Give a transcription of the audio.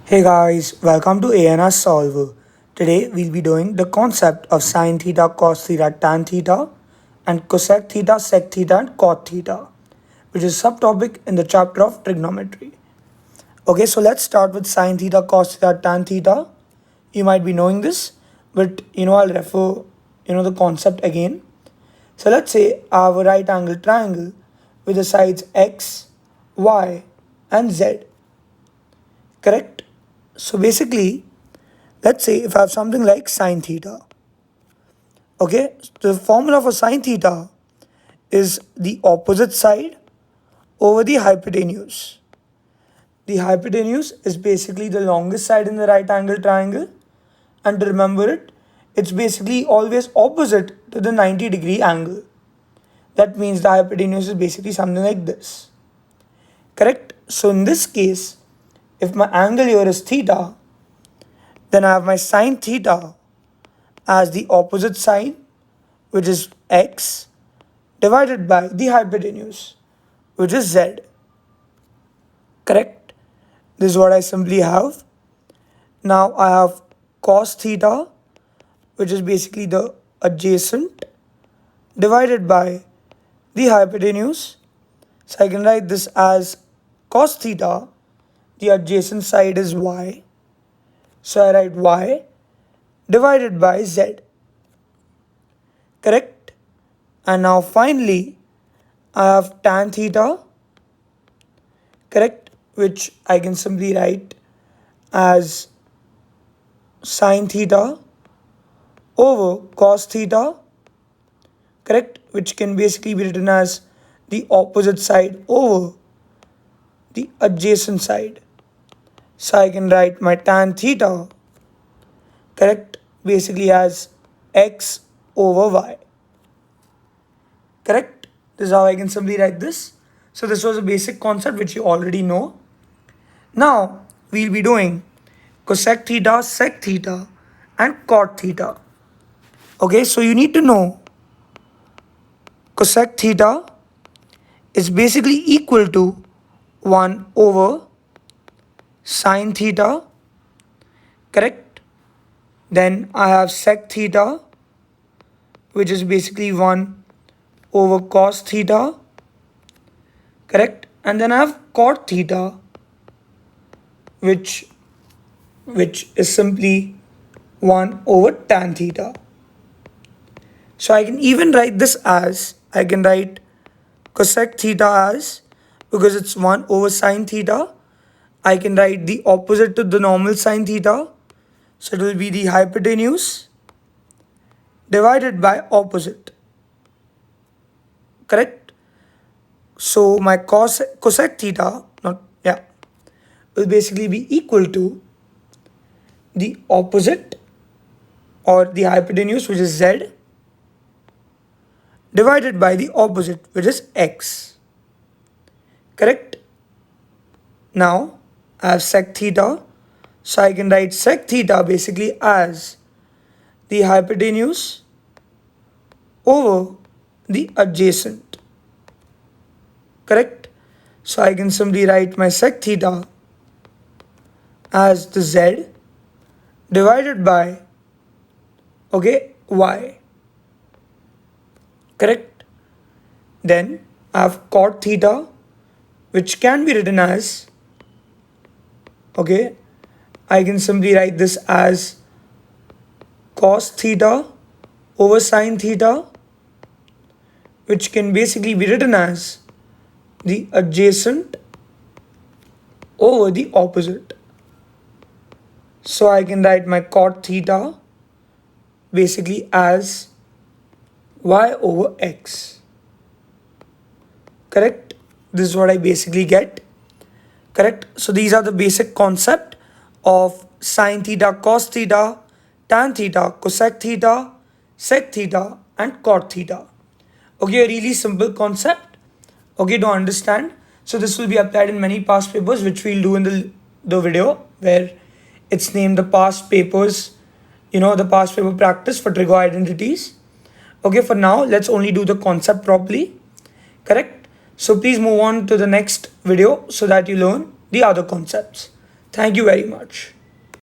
Hey guys, welcome to ANS Solver. Today we'll be doing the concept of sine theta, cos theta, tan theta, and cosec theta, sec theta, and cot theta, which is subtopic in the chapter of trigonometry. Okay, so let's start with sine theta, cos theta, tan theta. You might be knowing this, but I'll refer the concept again. So let's say I have a right angle triangle with the sides x, y, and z. Correct? So basically, let's say if I have something like sine theta. Okay, so the formula for sine theta is the opposite side over the hypotenuse. The hypotenuse is basically the longest side in the right angle triangle, and to remember it, it's basically always opposite to the 90-degree angle. That means the hypotenuse is basically something like this. Correct? So in this case, if my angle here is theta, then I have my sine theta as the opposite side, which is x, divided by the hypotenuse, which is z. Correct? This is what I simply have. Now I have cos theta, which is basically the adjacent, divided by the hypotenuse. So I can write this as cos theta, the adjacent side is y. So I write y divided by z. Correct? And now finally, I have tan theta, correct, which I can simply write as sine theta over cos theta, correct, which can basically be written as the opposite side over the adjacent side. So I can write my tan theta, correct, basically as x over y. Correct? This is how I can simply write this. So this was a basic concept which you already know. Now we'll be doing cosec theta, sec theta, and cot theta. Okay, so you need to know cosec theta is basically equal to 1 over sine theta, correct? Then I have sec theta, which is basically 1 over cos theta, correct? And then I have cot theta, which is simply 1 over tan theta. So I can even write this as, I can write cosec theta as, because it's 1 over sine theta, I can write the opposite to the normal sine theta. So it will be the hypotenuse divided by opposite. Correct? So my cosec theta, will basically be equal to the opposite or the hypotenuse, which is z, divided by the opposite, which is x. Correct? Now I have sec theta, so I can write sec theta basically as the hypotenuse over the adjacent. Correct? So I can simply write my sec theta as the z divided by y. Correct? Then I have cot theta, which can be written as, I can simply write this as cos theta over sine theta, which can basically be written as the adjacent over the opposite. So I can write my cot theta basically as y over x. Correct? This is what I basically get. Correct? So these are the basic concept of sine theta, cos theta, tan theta, cosec theta, sec theta, and cot theta. Okay, a really simple concept, to understand. So this will be applied in many past papers, which we'll do in the video where it's named the past papers, the past paper practice for trigo identities. Okay, for now, let's only do the concept properly. Correct? So please move on to the next video so that you learn the other concepts. Thank you very much.